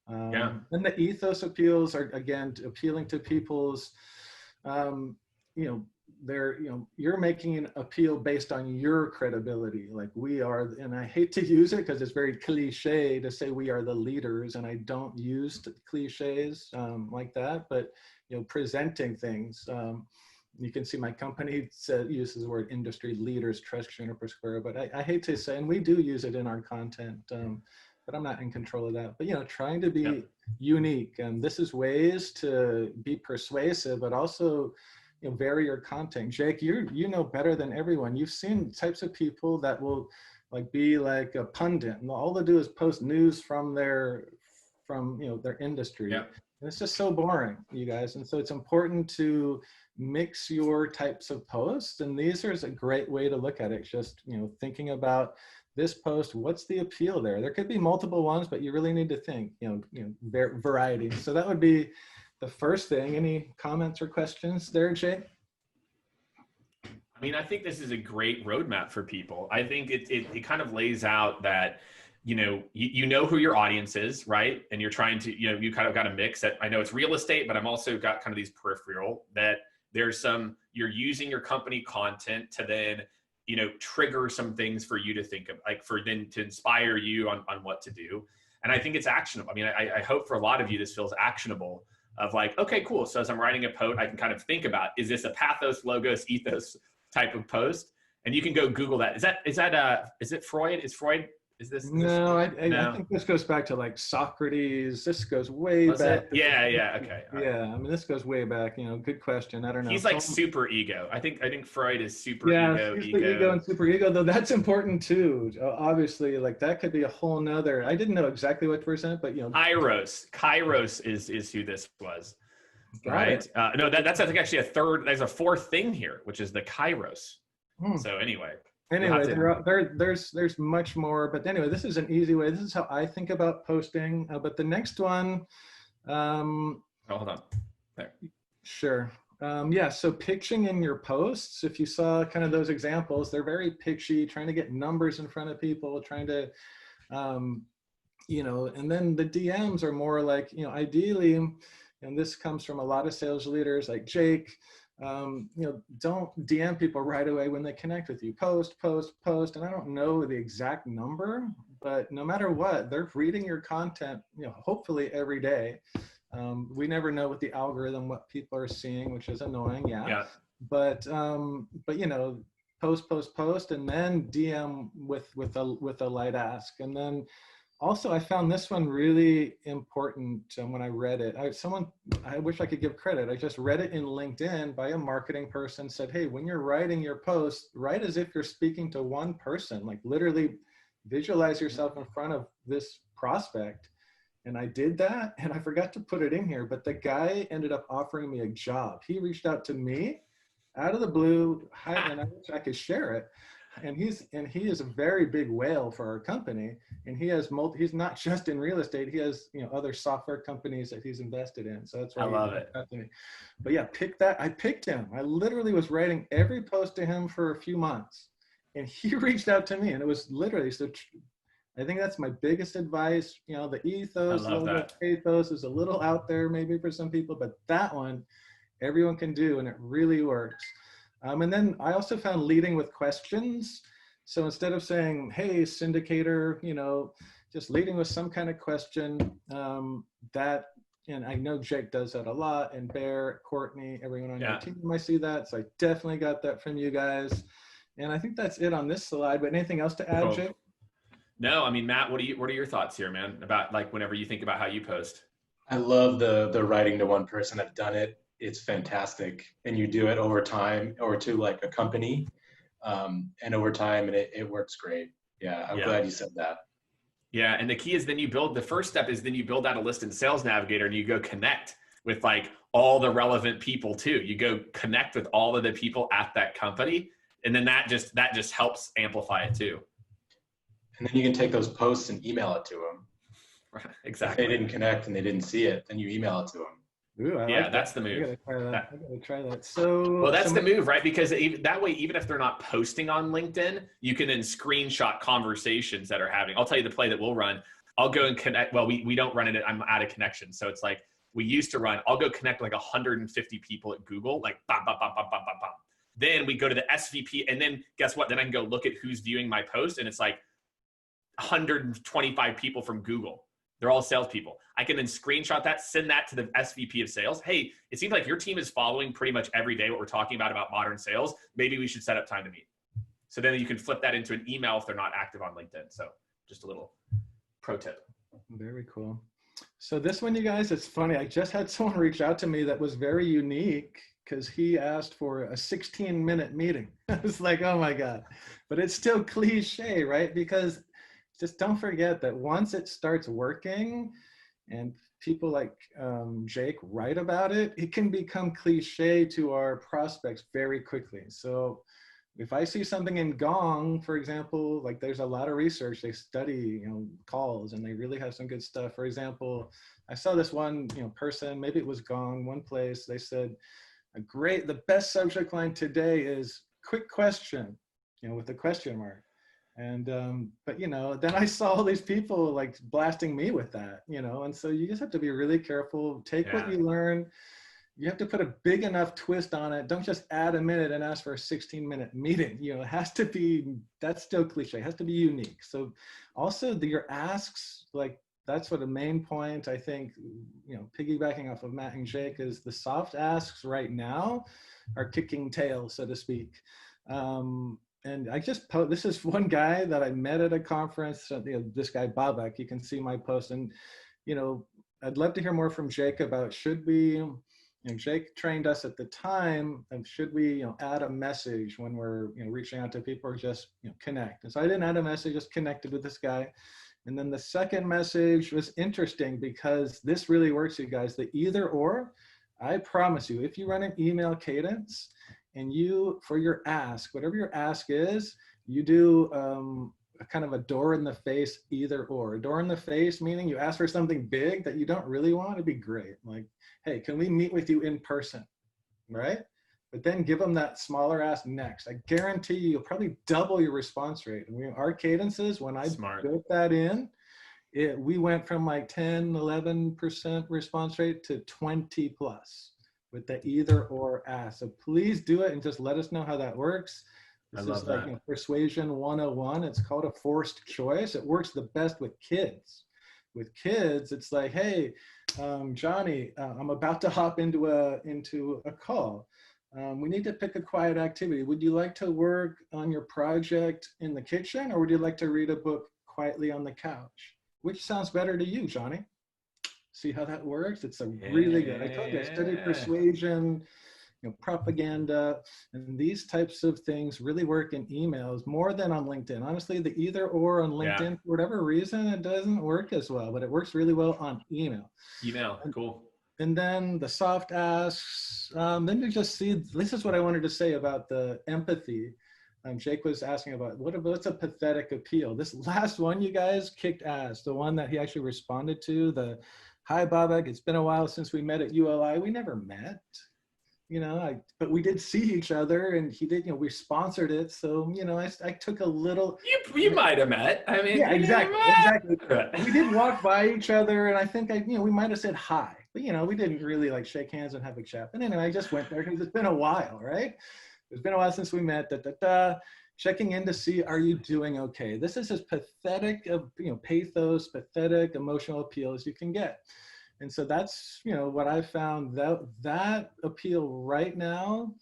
And the ethos appeals are, again, appealing to people's, you're making an appeal based on your credibility. Like we are, and I hate to use it because it's very cliche to say we are the leaders, and I don't use cliches like that, but, presenting things. You can see my company uses the word industry leaders, trust unit per square, but I hate to say, and we do use it in our content, but I'm not in control of that. But, trying to be unique, and this is ways to be persuasive, but also, vary your content. Jake, you know better than everyone. You've seen types of people that will be like a pundit, and all they do is post news from their industry. Yeah. And it's just so boring, you guys. And so it's important to mix your types of posts. And these are a great way to look at it. Just, thinking about this post, what's the appeal there? There could be multiple ones, but you really need to think, variety. So that would be the first thing. Any comments or questions there, Jay? I mean, I think this is a great roadmap for people. I think it kind of lays out that, you know who your audience is, right? And you're trying to, you kind of got a mix that I know it's real estate, but I'm also got kind of these peripheral that you're using your company content to then, trigger some things for you to think of, like for then to inspire you on what to do. And I think it's actionable. I mean, I hope for a lot of you, this feels actionable of like, okay, cool. So as I'm writing a post, I can kind of think about, is this a pathos, logos, ethos type of post? And you can go Google that. Is it Freud? Is this? No, I No? think this goes back to like Socrates. This goes way Was back. it? Yeah. Okay. All right. Yeah, I mean, this goes way back. Good question. I don't know. He's like super ego. I think Freud is super yeah, ego. he's the ego and super ego, though. That's important too. Obviously, like that could be a whole nother. I didn't know exactly what percent, but Kairos is who this was. got Right? it. No, that's I think actually a third. There's a fourth thing here, which is the Kairos. So anyway. Anyway, there's much more, but anyway, this is an easy way. This is how I think about posting. But the next one, hold on. There. Sure. Yeah, so pitching in your posts, if you saw kind of those examples, they're very pitchy, trying to get numbers in front of people, trying to, and then the DMs are more like, ideally, and this comes from a lot of sales leaders like Jake, don't DM people right away when they connect with you. Post. And I don't know the exact number, but no matter what, they're reading your content, hopefully every day. We never know with the algorithm what people are seeing, which is annoying. Yeah. But post, and then DM with a light ask. And then also I found this one really important when I read it. I wish I could give credit. I just read it in LinkedIn by a marketing person, said, hey, when you're writing your post, write as if you're speaking to one person, like literally visualize yourself in front of this prospect. And I did that, and I forgot to put it in here, but the guy ended up offering me a job. He reached out to me out of the blue, and I wish I could share it. And he is a very big whale for our company, and he's not just in real estate. He has other software companies that he's invested in. So that's why I love it. To me. But yeah, I picked him. I literally was writing every post to him for a few months, and he reached out to me, and it was literally so. I think that's my biggest advice. The ethos, ethos is a little out there maybe for some people, but that one everyone can do, and it really works. And then I also found leading with questions. So instead of saying, hey, syndicator, just leading with some kind of question, and I know Jake does that a lot, and Bear, Courtney, everyone on your team, I see that. So I definitely got that from you guys. And I think that's it on this slide, but anything else to add, Jake? No, I mean, Matt, what are your thoughts here, man, about like whenever you think about how you post? I love the writing to one person. I've done it. It's fantastic. And you do it over time or to like a company and over time, and it works great. Yeah, I'm glad you said that. Yeah, and the key is the first step is then you build out a list in Sales Navigator, and you go connect with like all the relevant people too. You go connect with all of the people at that company, and then that just helps amplify it too. And then you can take those posts and email it to them. Right, exactly. If they didn't connect and they didn't see it, then you email it to them. Ooh, that's the move. I gotta try that. So, that's the move, right? Because that way, even if they're not posting on LinkedIn, you can then screenshot conversations that are having. I'll tell you the play that we'll run. I'll go and connect. Well, we don't run it. I'm out of connection. So it's like we used to run. I'll go connect like 150 people at Google, like bam, bam, bam, bam, bam, bam, bam. Then we go to the SVP, and then guess what? Then I can go look at who's viewing my post, and it's like 125 people from Google. They're all salespeople. I can then screenshot that, send that to the SVP of sales. Hey, it seems like your team is following pretty much every day what we're talking about modern sales. Maybe we should set up time to meet. So then you can flip that into an email if they're not active on LinkedIn. So just a little pro tip. Very cool. So this one, you guys, it's funny. I just had someone reach out to me that was very unique because he asked for a 16-minute meeting. I was like, oh my God. But it's still cliche, right? Because just don't forget that once it starts working and people like Jake write about it, it can become cliche to our prospects very quickly. So if I see something in Gong, for example, like there's a lot of research, they study, calls, and they really have some good stuff. For example, I saw this one, person, maybe it was Gong, one place, they said, the best subject line today is quick question, with a question mark. And, but, then I saw all these people like blasting me with that, and so you just have to be really careful, take what you learn. You have to put a big enough twist on it. Don't just add a minute and ask for a 16-minute meeting. It has to be, that's still cliche, it has to be unique. So also your asks, like that's what a main point, I think, piggybacking off of Matt and Jake, is the soft asks right now are kicking tail, so to speak. and I just post, this is one guy that I met at a conference, this guy Babak, you can see my post. And, I'd love to hear more from Jake about should we, Jake trained us at the time, and should we, add a message when we're, reaching out to people, or just, connect. And so I didn't add a message, just connected with this guy. And then the second message was interesting because this really works, you guys, the either or. I promise you, if you run an email cadence and for your ask, whatever your ask is, you do a kind of a door in the face either or. A door in the face meaning you ask for something big that you don't really want. It'd be great. Like, hey, can we meet with you in person, right? But then give them that smaller ask next. I guarantee you'll probably double your response rate. I mean, our cadences, when I built that in, we went from like 10, 11% response rate to 20 plus with the either or ask. So please do it and just let us know how that works. This is like Persuasion 101. It's called a forced choice. It works the best with kids. With kids, it's like, hey, Johnny, I'm about to hop into a call. We need to pick a quiet activity. Would you like to work on your project in the kitchen, or would you like to read a book quietly on the couch? Which sounds better to you, Johnny? See how that works? It's a really good. I told you, I studied persuasion, propaganda, and these types of things really work in emails more than on LinkedIn. Honestly, the either or on LinkedIn, for whatever reason, it doesn't work as well, but it works really well on email. Cool. And then the soft asks, then you just see, this is what I wanted to say about the empathy. Jake was asking about what's a pathetic appeal. This last one, you guys, kicked ass. The one that he actually responded to, the hi Babak, it's been a while since we met at ULI. We never met, but we did see each other, and he did, we sponsored it. So, I took a little. You might have met. I mean, yeah, exactly. We did walk by each other, and I think we might have said hi, but we didn't really like shake hands and have a chat. But anyway, I just went there because it's been a while, right? It's been a while since we met. Checking in to see, are you doing okay? This is as pathetic of pathos, pathetic emotional appeal as you can get. And so that's what I found, that appeal right now,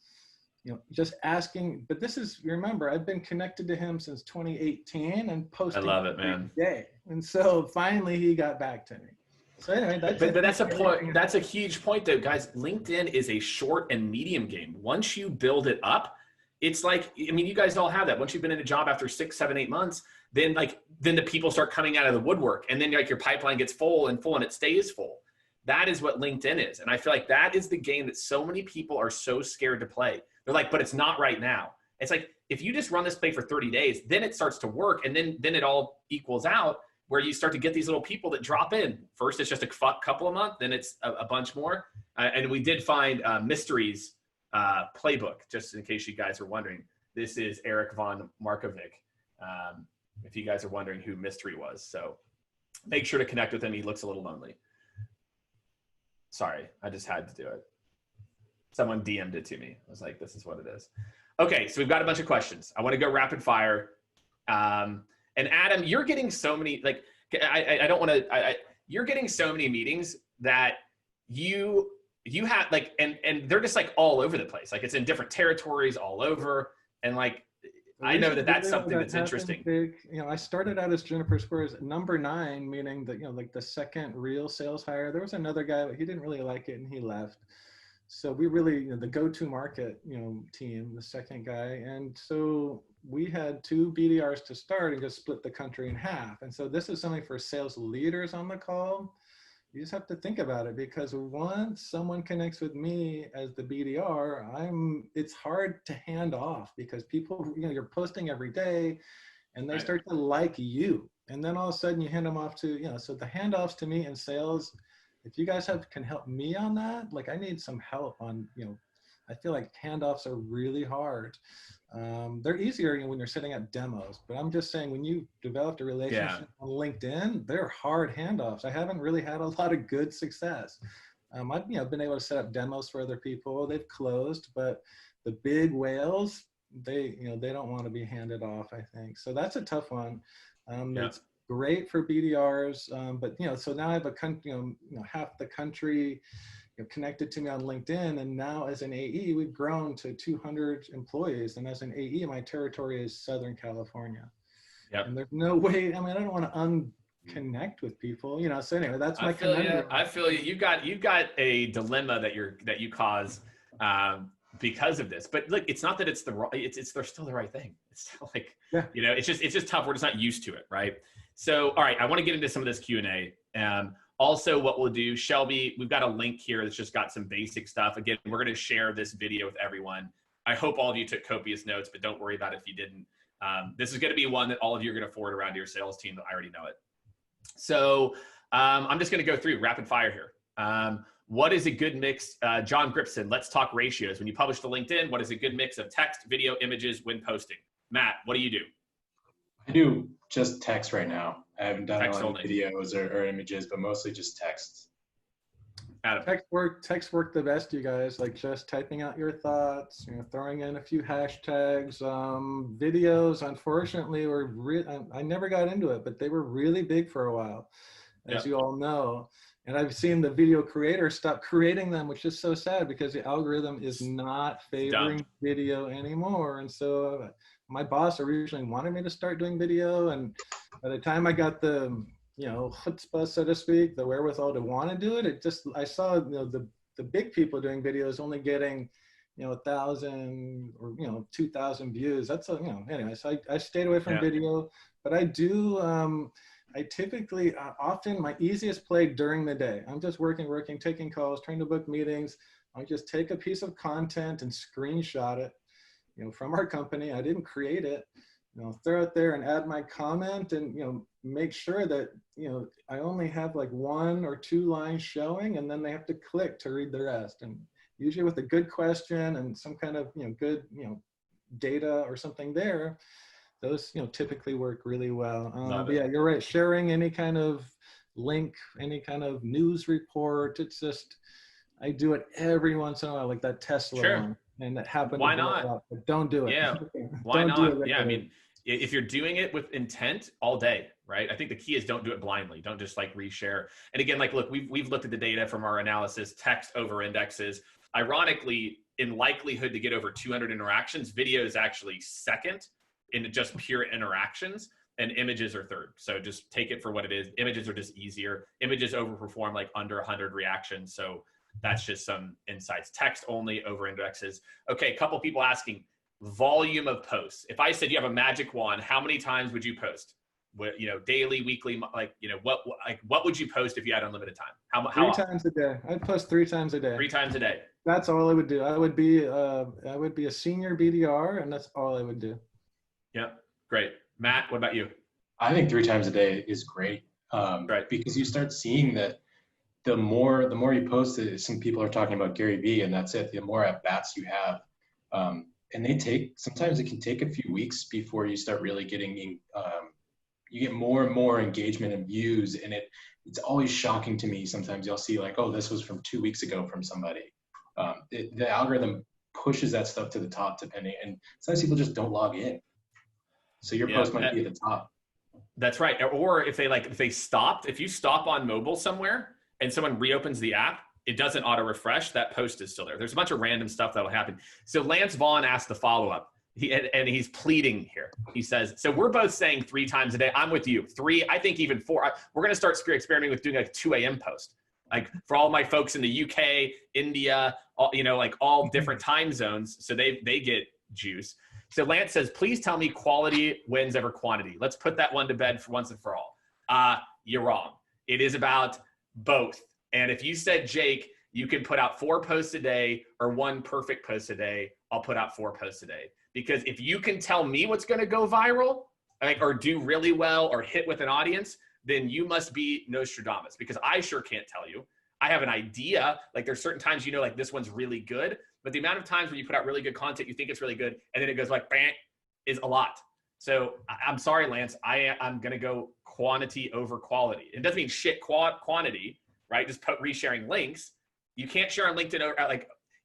just asking. But this is, remember, I've been connected to him since 2018 and posting. I love it, man. Every day. And so finally he got back to me. So anyway, but that's a point. That's a huge point, though, guys. LinkedIn is a short and medium game. Once you build it up, it's like, I mean, you guys all have that. Once you've been in a job after 6, 7, 8 months, then the people start coming out of the woodwork, and then your pipeline gets full, and it stays full. That is what LinkedIn is, and I feel like that is the game that so many people are so scared to play. They're like, but it's not right now. It's like, if you just run this play for 30 days, then it starts to work, and then it all equals out, where you start to get these little people that drop in. First, it's just a couple a month, then it's a bunch more. And we did find Mystery's playbook, just in case you guys are wondering. This is Eric von Markovic, if you guys are wondering who Mystery was. So make sure to connect with him. He looks a little lonely. Sorry, I just had to do it. Someone DM'd it to me. I was like, this is what it is. Okay, so we've got a bunch of questions. I want to go rapid fire. And Adam, you're getting so many, I don't want to, you're getting so many meetings that you have and they're just all over the place. It's in different territories all over. And I know that's something that's interesting. Big, I started out as Juniper Square's number 9, meaning that, the second real sales hire. There was another guy, but he didn't really like it and he left. So we really, the go-to market, team, the second guy. And so we had 2 BDRs to start and just split the country in half. And so this is something for sales leaders on the call. You just have to think about it, because once someone connects with me as the BDR, it's hard to hand off, because people, you're posting every day and they start to like you. And then all of a sudden you hand them off to, so the handoffs to me in sales, if you guys can help me on that, I need some help on, I feel like handoffs are really hard. They're easier when you're setting up demos, but I'm just saying, when you developed a relationship on LinkedIn, they're hard handoffs. I haven't really had a lot of good success. I've been able to set up demos for other people. They've closed, but the big whales, they don't want to be handed off, I think. So that's a tough one. It's great for BDRs, but so now I have a country, half the country connected to me on LinkedIn. And now as an AE, we've grown to 200 employees. And as an AE, my territory is Southern California. Yep. And there's no way, I mean, I don't want to unconnect with people, so anyway, that's my conundrum. I feel you. You've got a dilemma that you cause because of this. But look, it's not that it's they're still the right thing. It's still like, it's just tough. We're just not used to it, right? So, all right, I want to get into some of this Q&A. Also, what we'll do, Shelby, we've got a link here that's just got some basic stuff. Again, we're going to share this video with everyone. I hope all of you took copious notes, but don't worry about it if you didn't. This is going to be one that all of you are going to forward around to your sales team. I already know it. So I'm just going to go through rapid fire here. What is a good mix? John Gripson, let's talk ratios. When you publish to LinkedIn, what is a good mix of text, video, images when posting? Matt, what do you do? I do just text right now. I haven't done a lot of only. videos or images, but mostly just text. Adam. Text work the best, you guys. Like just typing out your thoughts, throwing in a few hashtags. Videos, unfortunately, I never got into it, but they were really big for a while, as you all know. And I've seen the video creators stop creating them, which is so sad because the algorithm is not favoring video anymore. And so my boss originally wanted me to start doing video, and by the time I got the chutzpah, so to speak, the wherewithal to want to do it, I saw the big people doing videos only getting 1,000 or 2,000 views. That's anyway. So I stayed away from video, but I do. I typically often my easiest play during the day. I'm just working, taking calls, trying to book meetings. I just take a piece of content and screenshot it, from our company. I didn't create it. Throw it there and add my comment, and make sure that I only have like 1 or 2 lines showing, and then they have to click to read the rest. And usually with a good question and some kind of good data or something there, those typically work really well. But yeah, you're right. Sharing any kind of link, any kind of news report, it's just I do it every once in a while, like that Tesla one. And that happened. Why not? But don't do it. Yeah. Why not? Yeah. I mean, if you're doing it with intent all day, right? I think the key is don't do it blindly. Don't just like reshare. And again, like, look, we've looked at the data from our analysis, text over indexes. Ironically, in likelihood to get over 200 interactions, video is actually second in just pure interactions, and images are third. So just take it for what it is. Images are just easier. Images overperform like under 100 reactions. So that's just some insights. Text only over indexes. Okay, a couple people asking volume of posts. If I said you have a magic wand, how many times would you post? Daily, weekly, what would you post if you had unlimited time? How 3 times a day. I'd post 3 times a day. 3 times a day. That's all I would do. I would be a senior BDR, and that's all I would do. Yeah, great. Matt, what about you? I think 3 times a day is great. Right. Because you start seeing that the more you post it, some people are talking about Gary Vee, and that's it. The more at bats you have, and sometimes it can take a few weeks before you start really getting, you get more and more engagement and views, and it's always shocking to me. Sometimes you'll see like, oh, this was from 2 weeks ago from somebody. The algorithm pushes that stuff to the top depending, and sometimes people just don't log in. So your post might be at the top. That's right. Or if you stop on mobile somewhere and someone reopens the app, it doesn't auto refresh, that post is still there. There's a bunch of random stuff that'll happen. So Lance Vaughn asked the follow-up, and he's pleading here. He says, so we're both saying 3 times a day. I'm with you. 3, I think even 4. We're going to start experimenting with doing like 2 a.m. post. Like for all my folks in the UK, India, all different time zones. So they get juice. So Lance says, please tell me quality wins over quantity. Let's put that one to bed for once and for all. You're wrong. It is about both. And if you said, Jake, you can put out 4 posts a day or 1 perfect post a day, I'll put out 4 posts a day. Because if you can tell me what's going to go viral, or do really well or hit with an audience, then you must be Nostradamus, because I sure can't tell you. I have an idea. Like there's certain times, like this one's really good, but the amount of times when you put out really good content, you think it's really good, and then it goes like, bang, is a lot. So I'm sorry, Lance, I'm going to go quantity over quality. It doesn't mean shit quantity, right? Just resharing links. You can't share on LinkedIn.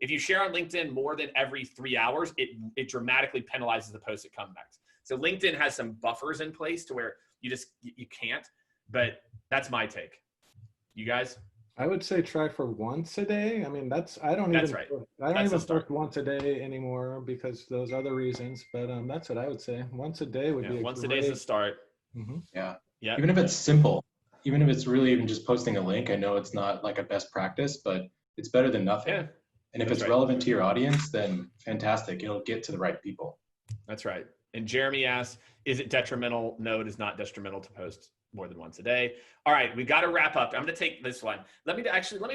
If you share on LinkedIn more than every 3 hours, it dramatically penalizes the post that comes next. So LinkedIn has some buffers in place to where you can't, but that's my take. You guys? I would say try for once a day. I mean, I don't That's even, right. I don't That's even a start. post once a day anymore because those other reasons. But that's what I would say. Once a day would Yeah, be a once a day is a great. start. Mhm. Yeah. Yeah. Even if it's simple, even if it's really even just posting a link, I know it's not like a best practice, but it's better than nothing. Yeah. And if That's it's right. relevant to your audience, then fantastic. It'll get to the right people. That's right. And Jeremy asks, is it detrimental? No, it is not detrimental to post more than once a day. All right, we got to wrap up. I'm going to take this one. Let me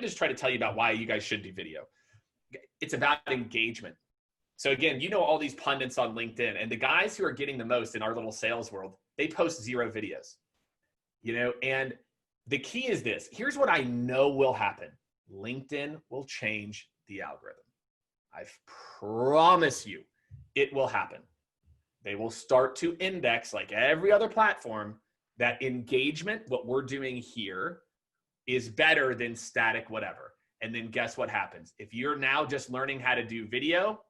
just try to tell you about why you guys should do video. It's about engagement. So again, you know all these pundits on LinkedIn, and the guys who are getting the most in our little sales world, they post 0 videos. You know, and the key is this. Here's what I know will happen. LinkedIn will change the algorithm. I promise you it will happen. They will start to index, like every other platform, that engagement, what we're doing here, is better than static whatever. And then guess what happens? If you're now just learning how to do video,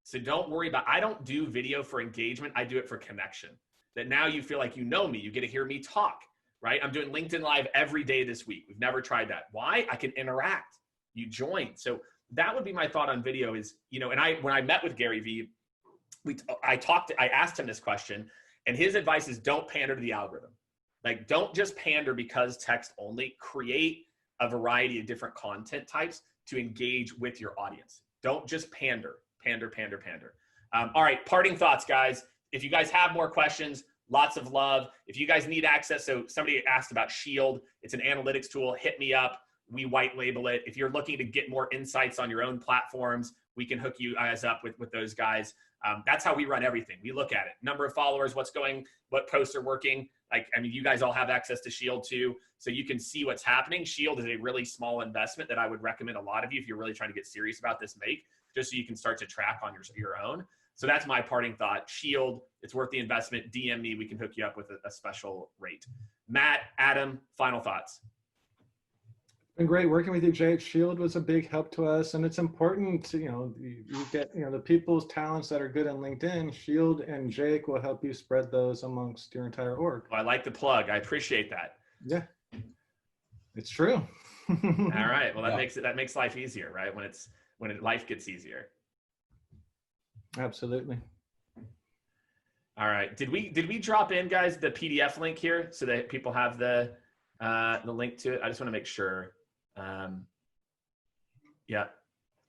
so don't worry about, I don't do video for engagement. I do it for connection. That now you feel like you know me. You get to hear me talk, right? I'm doing LinkedIn Live every day this week. We've never tried that. Why? I can interact. You join. So that would be my thought on video is, you know, and when I met with Gary Vee, I asked him this question, and his advice is don't pander to the algorithm. Like, don't just pander because text only. Create a variety of different content types to engage with your audience. Don't just pander. All right, parting thoughts, guys. If you guys have more questions, lots of love. If you guys need access, so somebody asked about Shield. It's an analytics tool. Hit me up. We white label it. If you're looking to get more insights on your own platforms, we can hook you guys up with those guys. That's how we run everything. We look at it. Number of followers, what posts are working. Like, I mean, you guys all have access to Shield too, so you can see what's happening. Shield is a really small investment that I would recommend a lot of you, if you're really trying to get serious about this, just so you can start to track on your own. So that's my parting thought. Shield, it's worth the investment. DM me, we can hook you up with a special rate. Matt, Adam, final thoughts. Been great working with you, Jake. Shield was a big help to us, and it's important to, you get, the people's talents that are good on LinkedIn. Shield and Jake will help you spread those amongst your entire org. Well, I like the plug. I appreciate that. Yeah, it's true. All right. Well, that makes life easier, right? When life gets easier. Absolutely. All right. Did we drop in, guys, the PDF link here so that people have the link to it? I just want to make sure. Yeah,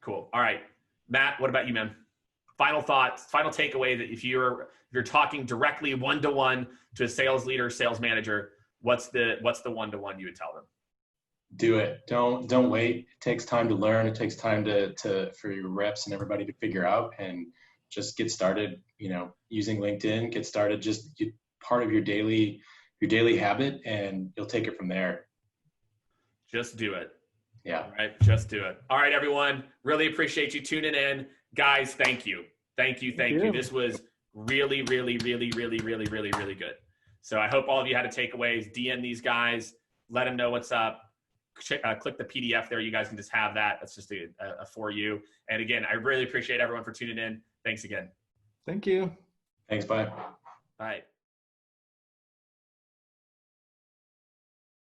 cool. All right, Matt, what about you, man? Final thoughts, final takeaway, that if you're talking directly one-to-one to a sales leader, sales manager, what's the one-to-one you would tell them? Do it. Don't wait. It takes time to learn. It takes time for your reps and everybody to figure out, and just get started, using LinkedIn. Get started, just get part of your daily habit, and you'll take it from there. Just do it. Yeah. All right. Just do it. All right, everyone. Really appreciate you tuning in. Guys, thank you. Thank you. This was really, really, really, really, really, really, really good. So I hope all of you had a takeaways. DM these guys. Let them know what's up. Click the PDF there. You guys can just have that. That's just a for you. And again, I really appreciate everyone for tuning in. Thanks again. Thank you. Thanks. Bye. Bye.